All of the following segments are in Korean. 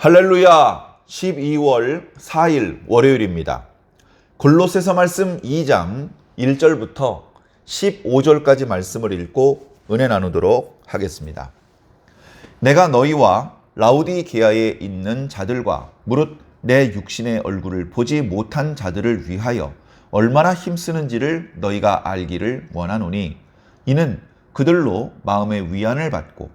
할렐루야! 12월 4일 월요일입니다. 골로새서 말씀 2장 1절부터 15절까지 말씀을 읽고 은혜 나누도록 하겠습니다. 내가 너희와 라우디게아에 있는 자들과 무릇 내 육신의 얼굴을 보지 못한 자들을 위하여 얼마나 힘쓰는지를 너희가 알기를 원하노니, 이는 그들로 마음의 위안을 받고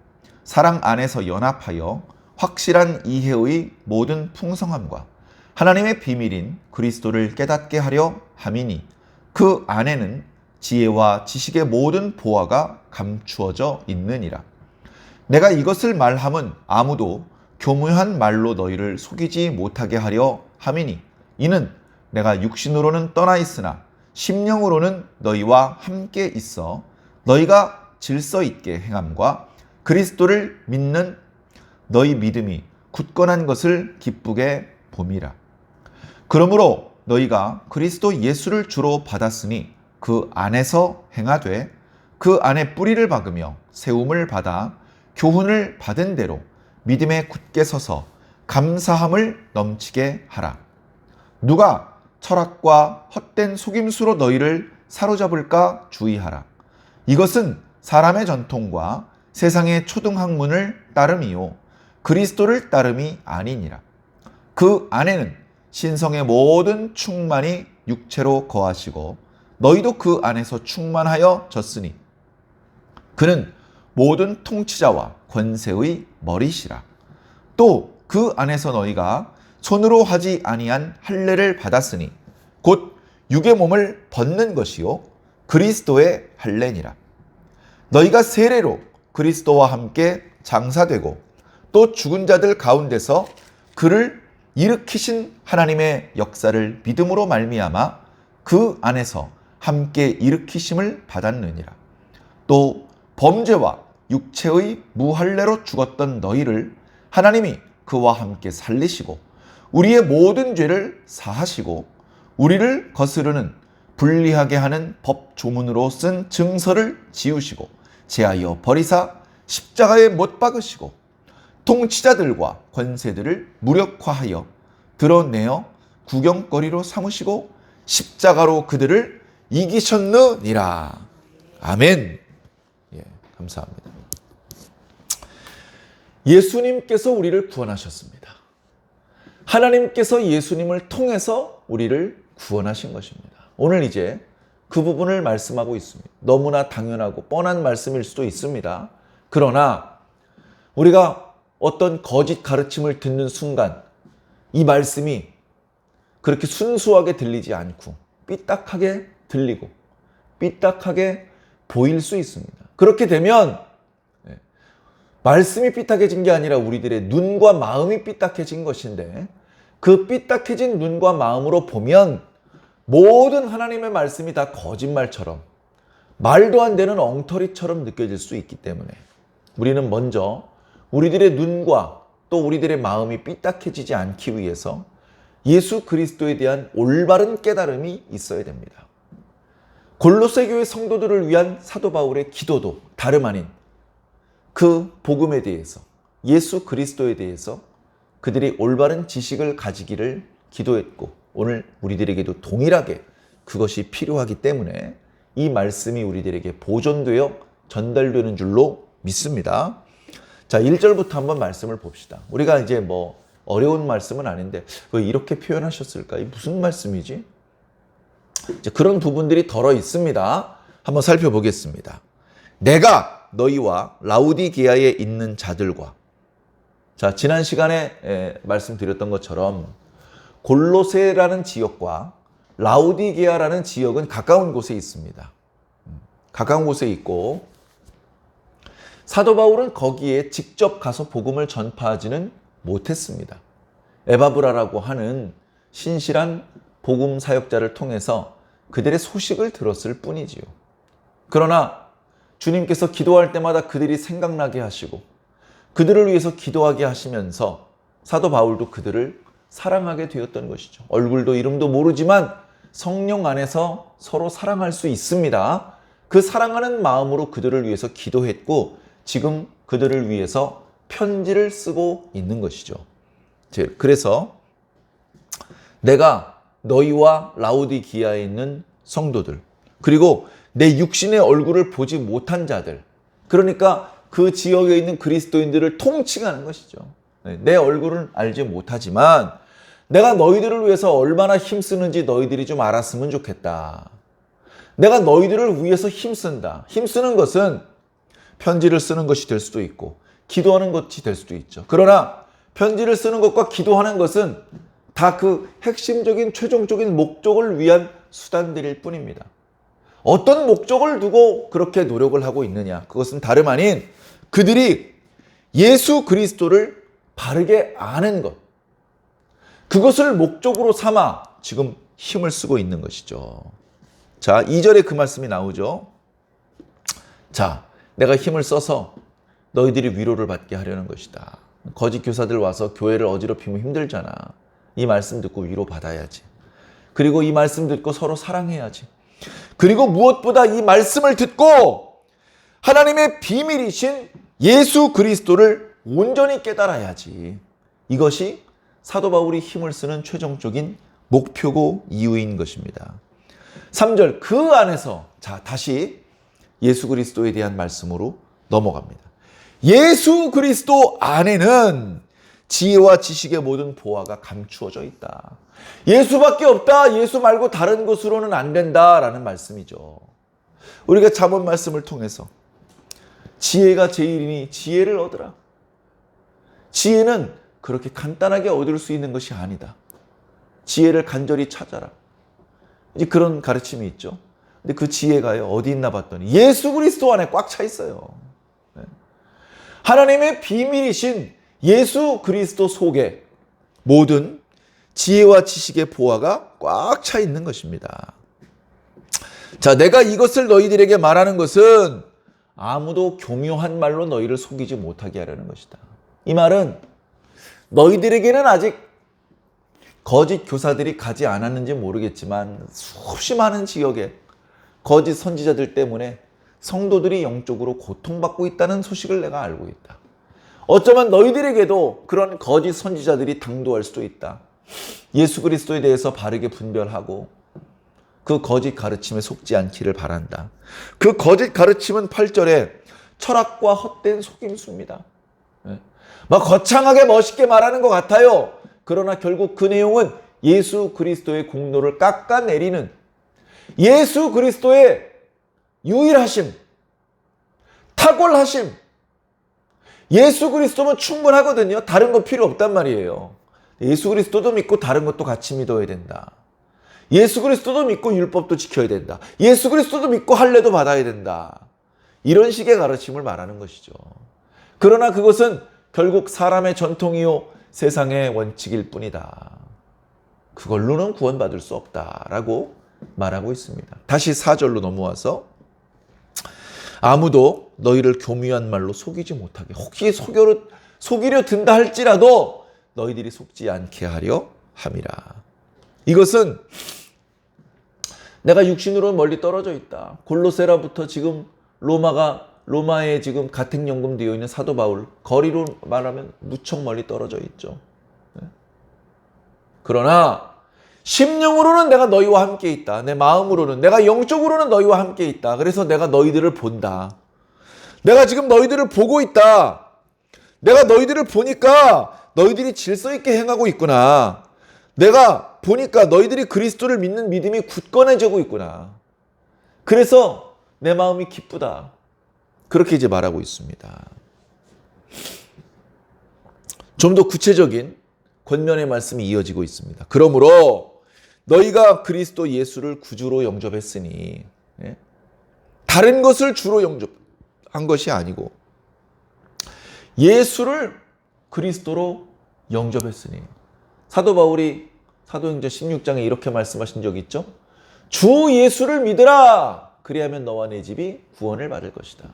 사랑 안에서 연합하여 확실한 이해의 모든 풍성함과 하나님의 비밀인 그리스도를 깨닫게 하려 함이니, 그 안에는 지혜와 지식의 모든 보화가 감추어져 있느니라. 내가 이것을 말함은 아무도 교묘한 말로 너희를 속이지 못하게 하려 함이니, 이는 내가 육신으로는 떠나 있으나 심령으로는 너희와 함께 있어 너희가 질서 있게 행함과 그리스도를 믿는 너희 믿음이 굳건한 것을 기쁘게 봄이라. 그러므로 너희가 그리스도 예수를 주로 받았으니 그 안에서 행하되 그 안에 뿌리를 박으며 세움을 받아 교훈을 받은 대로 믿음에 굳게 서서 감사함을 넘치게 하라. 누가 철학과 헛된 속임수로 너희를 사로잡을까 주의하라. 이것은 사람의 전통과 세상의 초등학문을 따름이요 그리스도를 따름이 아니니라. 그 안에는 신성의 모든 충만이 육체로 거하시고 너희도 그 안에서 충만하여 졌으니 그는 모든 통치자와 권세의 머리시라. 또 그 안에서 너희가 손으로 하지 아니한 할례를 받았으니 곧 육의 몸을 벗는 것이요 그리스도의 할례니라. 너희가 세례로 그리스도와 함께 장사되고 또 죽은 자들 가운데서 그를 일으키신 하나님의 역사를 믿음으로 말미암아 그 안에서 함께 일으키심을 받았느니라. 또 범죄와 육체의 무할례로 죽었던 너희를 하나님이 그와 함께 살리시고 우리의 모든 죄를 사하시고 우리를 거스르는 불리하게 하는 법 조문으로 쓴 증서를 지우시고 제하여 버리사 십자가에 못 박으시고 통치자들과 권세들을 무력화하여 드러내어 구경거리로 삼으시고 십자가로 그들을 이기셨느니라. 아멘. 감사합니다. 예수님께서 우리를 구원하셨습니다. 하나님께서 예수님을 통해서 우리를 구원하신 것입니다. 오늘 이제 그 부분을 말씀하고 있습니다. 너무나 당연하고 뻔한 말씀일 수도 있습니다. 그러나 우리가 어떤 거짓 가르침을 듣는 순간 이 말씀이 그렇게 순수하게 들리지 않고 삐딱하게 들리고 삐딱하게 보일 수 있습니다. 그렇게 되면 말씀이 삐딱해진 게 아니라 우리들의 눈과 마음이 삐딱해진 것인데, 그 삐딱해진 눈과 마음으로 보면 모든 하나님의 말씀이 다 거짓말처럼 말도 안 되는 엉터리처럼 느껴질 수 있기 때문에 우리는 먼저 우리들의 눈과 또 우리들의 마음이 삐딱해지지 않기 위해서 예수 그리스도에 대한 올바른 깨달음이 있어야 됩니다. 골로새 교회 성도들을 위한 사도 바울의 기도도 다름 아닌 그 복음에 대해서, 예수 그리스도에 대해서 그들이 올바른 지식을 가지기를 기도했고, 오늘 우리들에게도 동일하게 그것이 필요하기 때문에 이 말씀이 우리들에게 보존되어 전달되는 줄로 믿습니다. 자, 1절부터 한번 말씀을 봅시다. 우리가 이제 어려운 말씀은 아닌데 왜 이렇게 표현하셨을까? 이 무슨 말씀이지? 이제 그런 부분들이 덜어 있습니다. 한번 살펴보겠습니다. 내가 너희와 라우디게아에 있는 자들과, 자, 지난 시간에 말씀드렸던 것처럼 골로새라는 지역과 라우디게아라는 지역은 가까운 곳에 있습니다. 가까운 곳에 있고 사도 바울은 거기에 직접 가서 복음을 전파하지는 못했습니다. 에바브라라고 하는 신실한 복음 사역자를 통해서 그들의 소식을 들었을 뿐이지요. 그러나 주님께서 기도할 때마다 그들이 생각나게 하시고 그들을 위해서 기도하게 하시면서 사도 바울도 그들을 사랑하게 되었던 것이죠. 얼굴도 이름도 모르지만 성령 안에서 서로 사랑할 수 있습니다. 그 사랑하는 마음으로 그들을 위해서 기도했고 지금 그들을 위해서 편지를 쓰고 있는 것이죠. 그래서 내가 너희와 라오디기아에 있는 성도들, 그리고 내 육신의 얼굴을 보지 못한 자들, 그러니까 그 지역에 있는 그리스도인들을 통칭하는 것이죠. 내 얼굴은 알지 못하지만 내가 너희들을 위해서 얼마나 힘쓰는지 너희들이 좀 알았으면 좋겠다. 내가 너희들을 위해서 힘쓴다. 힘쓰는 것은 편지를 쓰는 것이 될 수도 있고 기도하는 것이 될 수도 있죠. 그러나 편지를 쓰는 것과 기도하는 것은 다 그 핵심적인 최종적인 목적을 위한 수단들일 뿐입니다. 어떤 목적을 두고 그렇게 노력을 하고 있느냐? 그것은 다름 아닌 그들이 예수 그리스도를 바르게 아는 것, 그것을 목적으로 삼아 지금 힘을 쓰고 있는 것이죠. 자, 2절에 그 말씀이 나오죠. 자, 내가 힘을 써서 너희들이 위로를 받게 하려는 것이다. 거짓 교사들 와서 교회를 어지럽히면 힘들잖아. 이 말씀 듣고 위로 받아야지. 그리고 이 말씀 듣고 서로 사랑해야지. 그리고 무엇보다 이 말씀을 듣고 하나님의 비밀이신 예수 그리스도를 온전히 깨달아야지. 이것이 사도 바울이 힘을 쓰는 최종적인 목표고 이유인 것입니다. 3절, 그 안에서, 자, 다시 예수 그리스도에 대한 말씀으로 넘어갑니다. 예수 그리스도 안에는 지혜와 지식의 모든 보화가 감추어져 있다. 예수밖에 없다. 예수 말고 다른 것으로는 안 된다라는 말씀이죠. 우리가 잠언 말씀을 통해서 지혜가 제일이니 지혜를 얻으라. 지혜는 그렇게 간단하게 얻을 수 있는 것이 아니다. 지혜를 간절히 찾아라. 이제 그런 가르침이 있죠. 근데 그 지혜가요, 어디 있나 봤더니 예수 그리스도 안에 꽉 차 있어요. 하나님의 비밀이신 예수 그리스도 속에 모든 지혜와 지식의 보화가 꽉 차 있는 것입니다. 자, 내가 이것을 너희들에게 말하는 것은 아무도 교묘한 말로 너희를 속이지 못하게 하려는 것이다. 이 말은 너희들에게는 아직 거짓 교사들이 가지 않았는지 모르겠지만 수없이 많은 지역에 거짓 선지자들 때문에 성도들이 영적으로 고통받고 있다는 소식을 내가 알고 있다. 어쩌면 너희들에게도 그런 거짓 선지자들이 당도할 수도 있다. 예수 그리스도에 대해서 바르게 분별하고 그 거짓 가르침에 속지 않기를 바란다. 그 거짓 가르침은 8절에 철학과 헛된 속임수입니다. 막 거창하게 멋있게 말하는 것 같아요. 그러나 결국 그 내용은 예수 그리스도의 공로를 깎아내리는, 예수 그리스도의 유일하심, 탁월하심, 예수 그리스도면 충분하거든요. 다른 거 필요 없단 말이에요. 예수 그리스도도 믿고 다른 것도 같이 믿어야 된다. 예수 그리스도도 믿고 율법도 지켜야 된다. 예수 그리스도도 믿고 할례도 받아야 된다. 이런 식의 가르침을 말하는 것이죠. 그러나 그것은 결국 사람의 전통이요 세상의 원칙일 뿐이다. 그걸로는 구원받을 수 없다라고 말하고 있습니다. 다시 4절로 넘어와서 아무도 너희를 교묘한 말로 속이지 못하게, 혹시 속이려 든다 할지라도 너희들이 속지 않게 하려 함이라. 이것은 내가 육신으로 멀리 떨어져 있다. 골로새라부터 지금 로마에 지금 가택연금되어 있는 사도 바울, 거리로 말하면 무척 멀리 떨어져 있죠. 그러나 심령으로는 내가 너희와 함께 있다. 내 마음으로는, 내가 영적으로는 너희와 함께 있다. 그래서 내가 너희들을 본다. 내가 지금 너희들을 보고 있다. 내가 너희들을 보니까 너희들이 질서 있게 행하고 있구나. 내가 보니까 너희들이 그리스도를 믿는 믿음이 굳건해지고 있구나. 그래서 내 마음이 기쁘다. 그렇게 이제 말하고 있습니다. 좀 더 구체적인 권면의 말씀이 이어지고 있습니다. 그러므로 너희가 그리스도 예수를 구주로 영접했으니, 다른 것을 주로 영접한 것이 아니고 예수를 그리스도로 영접했으니, 사도 바울이 사도행전 16장에 이렇게 말씀하신 적이 있죠. 주 예수를 믿으라. 그리하면 너와 내 집이 구원을 받을 것이다.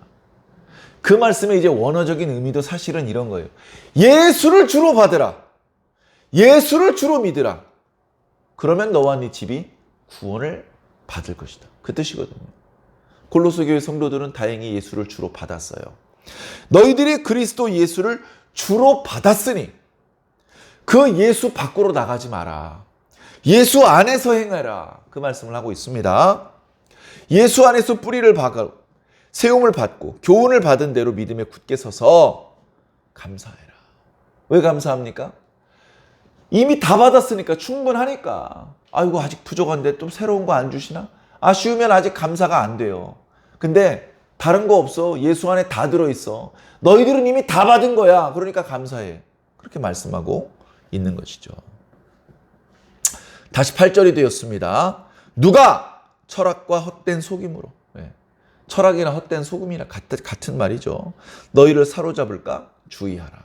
그 말씀의 이제 원어적인 의미도 사실은 이런 거예요. 예수를 주로 받으라. 예수를 주로 믿으라. 그러면 너와 네 집이 구원을 받을 것이다. 그 뜻이거든요. 골로새 교회 성도들은 다행히 예수를 주로 받았어요. 너희들이 그리스도 예수를 주로 받았으니 그 예수 밖으로 나가지 마라. 예수 안에서 행해라. 그 말씀을 하고 있습니다. 예수 안에서 뿌리를 박아 세움을 받고 교훈을 받은 대로 믿음에 굳게 서서 감사해라. 왜 감사합니까? 이미 다 받았으니까, 충분하니까. 아이고 아직 부족한데 또 새로운 거 안 주시나? 아쉬우면 아직 감사가 안 돼요. 근데 다른 거 없어. 예수 안에 다 들어있어. 너희들은 이미 다 받은 거야. 그러니까 감사해. 그렇게 말씀하고 있는 것이죠. 다시 8절이 되었습니다. 누가 철학과 헛된 속임으로, 철학이나 헛된 속임이나 같은 말이죠, 너희를 사로잡을까 주의하라.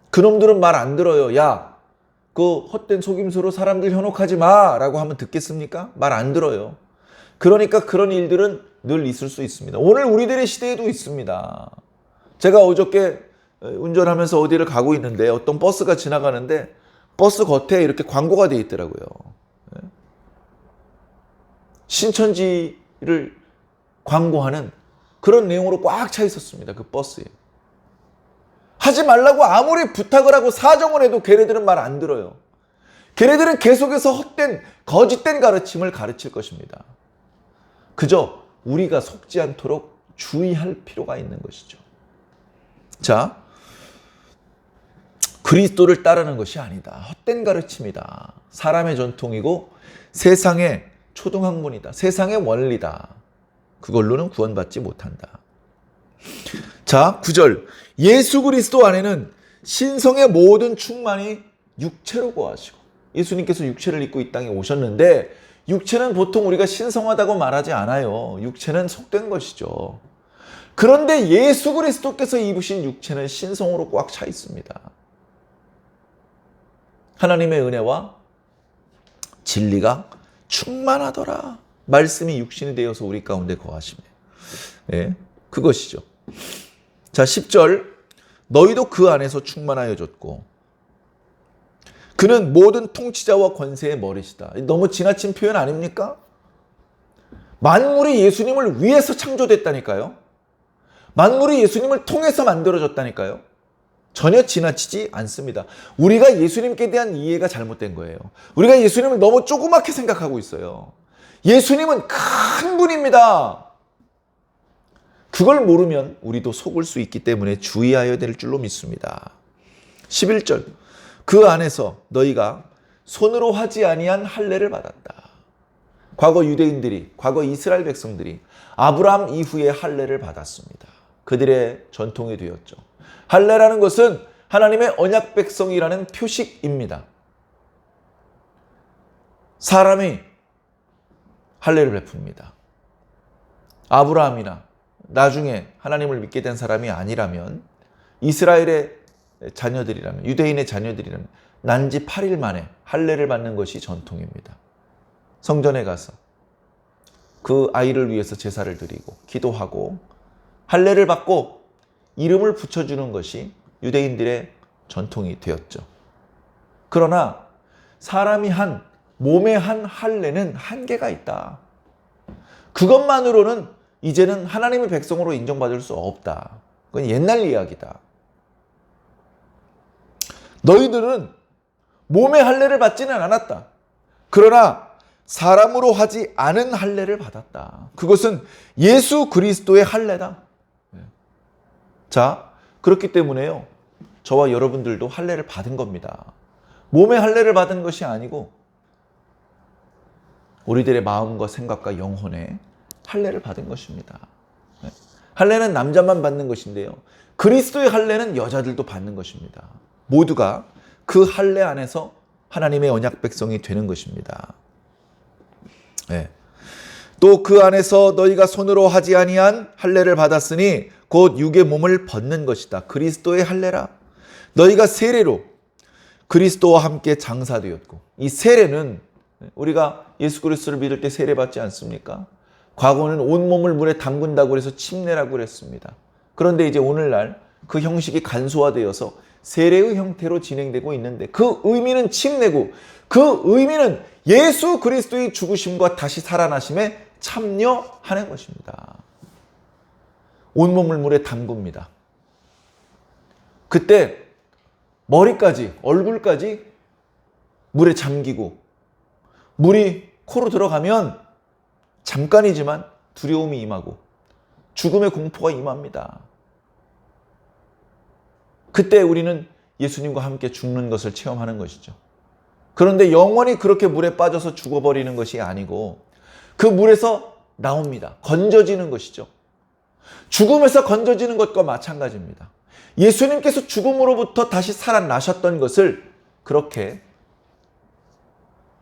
그놈들은 말 안 들어요. 야, 그 헛된 속임수로 사람들 현혹하지 마 라고 하면 듣겠습니까? 말 안 들어요. 그러니까 그런 일들은 늘 있을 수 있습니다. 오늘 우리들의 시대에도 있습니다. 제가 어저께 운전하면서 어디를 가고 있는데 어떤 버스가 지나가는데 버스 겉에 이렇게 광고가 되어 있더라고요. 신천지를 광고하는 그런 내용으로 꽉 차 있었습니다. 그 버스에. 하지 말라고 아무리 부탁을 하고 사정을 해도 걔네들은 말 안 들어요. 걔네들은 계속해서 헛된 거짓된 가르침을 가르칠 것입니다. 그저 우리가 속지 않도록 주의할 필요가 있는 것이죠. 자, 그리스도를 따르는 것이 아니다. 헛된 가르침이다. 사람의 전통이고 세상의 초등학문이다. 세상의 원리다. 그걸로는 구원받지 못한다. 자, 9절. 예수 그리스도 안에는 신성의 모든 충만이 육체로 거하시고, 예수님께서 육체를 입고 이 땅에 오셨는데 육체는 보통 우리가 신성하다고 말하지 않아요. 육체는 속된 것이죠. 그런데 예수 그리스도께서 입으신 육체는 신성으로 꽉 차 있습니다. 하나님의 은혜와 진리가 충만하더라. 말씀이 육신이 되어서 우리 가운데 거하시네. 그것이죠. 자, 10절. 너희도 그 안에서 충만하여졌고 그는 모든 통치자와 권세의 머리시다. 너무 지나친 표현 아닙니까? 만물이 예수님을 위해서 창조됐다니까요. 만물이 예수님을 통해서 만들어졌다니까요. 전혀 지나치지 않습니다. 우리가 예수님께 대한 이해가 잘못된 거예요. 우리가 예수님을 너무 조그맣게 생각하고 있어요. 예수님은 큰 분입니다. 그걸 모르면 우리도 속을 수 있기 때문에 주의하여야 될 줄로 믿습니다. 11절. 그 안에서 너희가 손으로 하지 아니한 할례를 받았다. 과거 유대인들이, 과거 이스라엘 백성들이 아브라함 이후에 할례를 받았습니다. 그들의 전통이 되었죠. 할례라는 것은 하나님의 언약 백성이라는 표식입니다. 사람이 할례를 베풉니다. 아브라함이나 나중에 하나님을 믿게 된 사람이 아니라면, 이스라엘의 자녀들이라면, 유대인의 자녀들이라면 난지 8일 만에 할례를 받는 것이 전통입니다. 성전에 가서 그 아이를 위해서 제사를 드리고 기도하고 할례를 받고 이름을 붙여주는 것이 유대인들의 전통이 되었죠. 그러나 사람이 한, 몸에 한 할례는 한계가 있다. 그것만으로는 이제는 하나님의 백성으로 인정받을 수 없다. 그건 옛날 이야기다. 너희들은 몸의 할례를 받지는 않았다. 그러나 사람으로 하지 않은 할례를 받았다. 그것은 예수 그리스도의 할례다. 자, 그렇기 때문에요, 저와 여러분들도 할례를 받은 겁니다. 몸의 할례를 받은 것이 아니고 우리들의 마음과 생각과 영혼에 할례를 받은 것입니다. 할례는 남자만 받는 것인데요, 그리스도의 할례는 여자들도 받는 것입니다. 모두가 그 할례 안에서 하나님의 언약 백성이 되는 것입니다. 또 그 안에서 너희가 손으로 하지 아니한 할례를 받았으니 곧 육의 몸을 벗는 것이다. 그리스도의 할례라. 너희가 세례로 그리스도와 함께 장사되었고, 이 세례는 우리가 예수 그리스도를 믿을 때 세례 받지 않습니까? 과거는 온몸을 물에 담근다고 해서 침례라고 그랬습니다. 그런데 이제 오늘날 그 형식이 간소화되어서 세례의 형태로 진행되고 있는데, 그 의미는 침례고 그 의미는 예수 그리스도의 죽으심과 다시 살아나심에 참여하는 것입니다. 온몸을 물에 담굽니다. 그때 머리까지, 얼굴까지 물에 잠기고 물이 코로 들어가면 잠깐이지만 두려움이 임하고 죽음의 공포가 임합니다. 그때 우리는 예수님과 함께 죽는 것을 체험하는 것이죠. 그런데 영원히 그렇게 물에 빠져서 죽어버리는 것이 아니고 그 물에서 나옵니다. 건져지는 것이죠. 죽음에서 건져지는 것과 마찬가지입니다. 예수님께서 죽음으로부터 다시 살아나셨던 것을 그렇게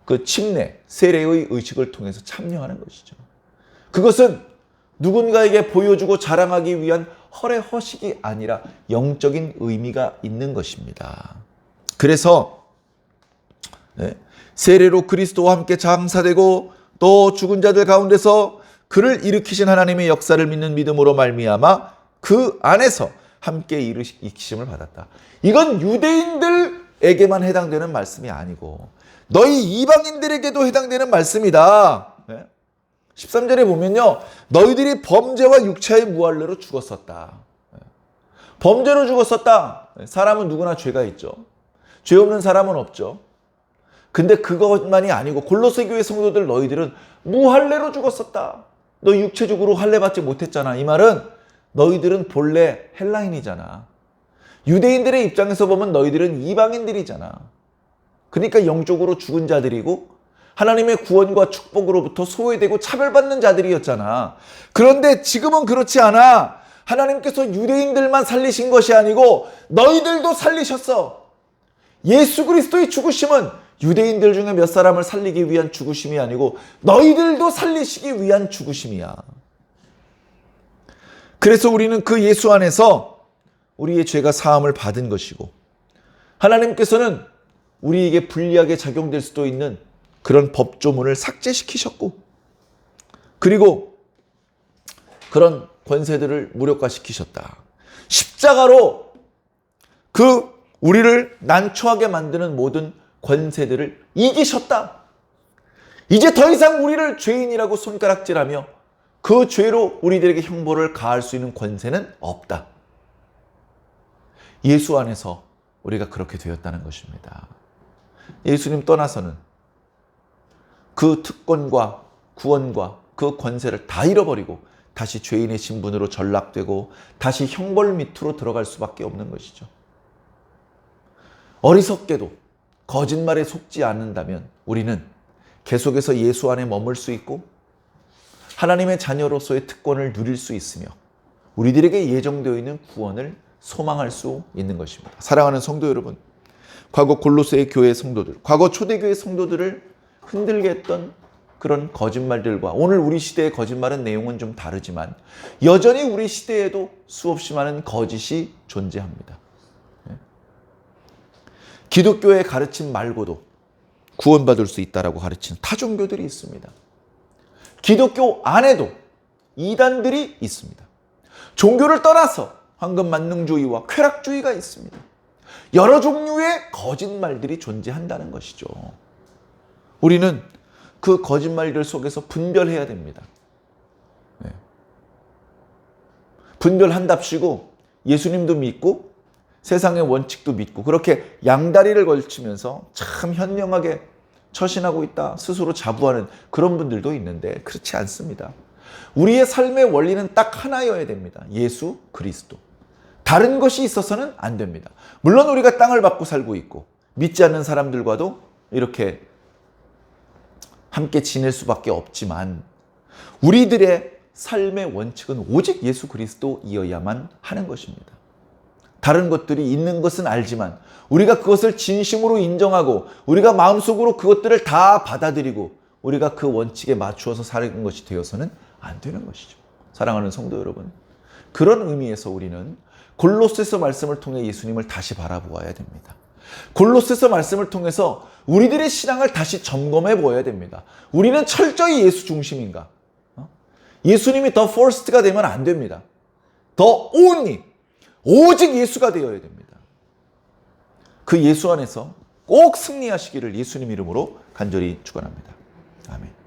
그 침례, 세례의 의식을 통해서 참여하는 것이죠. 그것은 누군가에게 보여주고 자랑하기 위한 헐의 허식이 아니라 영적인 의미가 있는 것입니다. 그래서 세례로 그리스도와 함께 장사되고 또 죽은 자들 가운데서 그를 일으키신 하나님의 역사를 믿는 믿음으로 말미암아 그 안에서 함께 일으키심을 받았다. 이건 유대인들에게만 해당되는 말씀이 아니고 너희 이방인들에게도 해당되는 말씀이다. 13절에 보면요. 너희들이 범죄와 육체의 무할례로 죽었었다. 범죄로 죽었었다. 사람은 누구나 죄가 있죠. 죄 없는 사람은 없죠. 근데 그것만이 아니고 골로새 교회 성도들 너희들은 무할례로 죽었었다. 너 육체적으로 할례 받지 못했잖아. 이 말은 너희들은 본래 헬라인이잖아. 유대인들의 입장에서 보면 너희들은 이방인들이잖아. 그러니까 영적으로 죽은 자들이고 하나님의 구원과 축복으로부터 소외되고 차별받는 자들이었잖아. 그런데 지금은 그렇지 않아. 하나님께서 유대인들만 살리신 것이 아니고 너희들도 살리셨어. 예수 그리스도의 죽으심은 유대인들 중에 몇 사람을 살리기 위한 죽으심이 아니고 너희들도 살리시기 위한 죽으심이야. 그래서 우리는 그 예수 안에서 우리의 죄가 사함을 받은 것이고 하나님께서는 우리에게 불리하게 작용될 수도 있는 그런 법조문을 삭제시키셨고 그리고 그런 권세들을 무력화시키셨다. 십자가로 그 우리를 난처하게 만드는 모든 권세들을 이기셨다. 이제 더 이상 우리를 죄인이라고 손가락질하며 그 죄로 우리들에게 형벌을 가할 수 있는 권세는 없다. 예수 안에서 우리가 그렇게 되었다는 것입니다. 예수님 떠나서는 그 특권과 구원과 그 권세를 다 잃어버리고 다시 죄인의 신분으로 전락되고 다시 형벌 밑으로 들어갈 수밖에 없는 것이죠. 어리석게도 거짓말에 속지 않는다면 우리는 계속해서 예수 안에 머물 수 있고 하나님의 자녀로서의 특권을 누릴 수 있으며 우리들에게 예정되어 있는 구원을 소망할 수 있는 것입니다. 사랑하는 성도 여러분, 과거 골로새 교회 성도들, 과거 초대교회 성도들을 흔들게 했던 그런 거짓말들과 오늘 우리 시대의 거짓말은 내용은 좀 다르지만 여전히 우리 시대에도 수없이 많은 거짓이 존재합니다. 기독교의 가르침 말고도 구원받을 수 있다라고 가르치는 타종교들이 있습니다. 기독교 안에도 이단들이 있습니다. 종교를 떠나서 황금만능주의와 쾌락주의가 있습니다. 여러 종류의 거짓말들이 존재한다는 것이죠. 우리는 그 거짓말들 속에서 분별해야 됩니다. 분별한답시고 예수님도 믿고 세상의 원칙도 믿고 그렇게 양다리를 걸치면서 참 현명하게 처신하고 있다 스스로 자부하는 그런 분들도 있는데 그렇지 않습니다. 우리의 삶의 원리는 딱 하나여야 됩니다. 예수 그리스도. 다른 것이 있어서는 안 됩니다. 물론 우리가 땅을 밟고 살고 있고 믿지 않는 사람들과도 이렇게 함께 지낼 수밖에 없지만 우리들의 삶의 원칙은 오직 예수 그리스도이어야만 하는 것입니다. 다른 것들이 있는 것은 알지만 우리가 그것을 진심으로 인정하고 우리가 마음속으로 그것들을 다 받아들이고 우리가 그 원칙에 맞추어서 사는 것이 되어서는 안 되는 것이죠. 사랑하는 성도 여러분, 그런 의미에서 우리는 골로새서 말씀을 통해 예수님을 다시 바라보아야 됩니다. 골로새서 말씀을 통해서 우리들의 신앙을 다시 점검해 보아야 됩니다. 우리는 철저히 예수 중심인가? 예수님이 더 퍼스트가 되면 안 됩니다. 더 only 오직 예수가 되어야 됩니다. 그 예수 안에서 꼭 승리하시기를 예수님 이름으로 간절히 축원합니다. 아멘.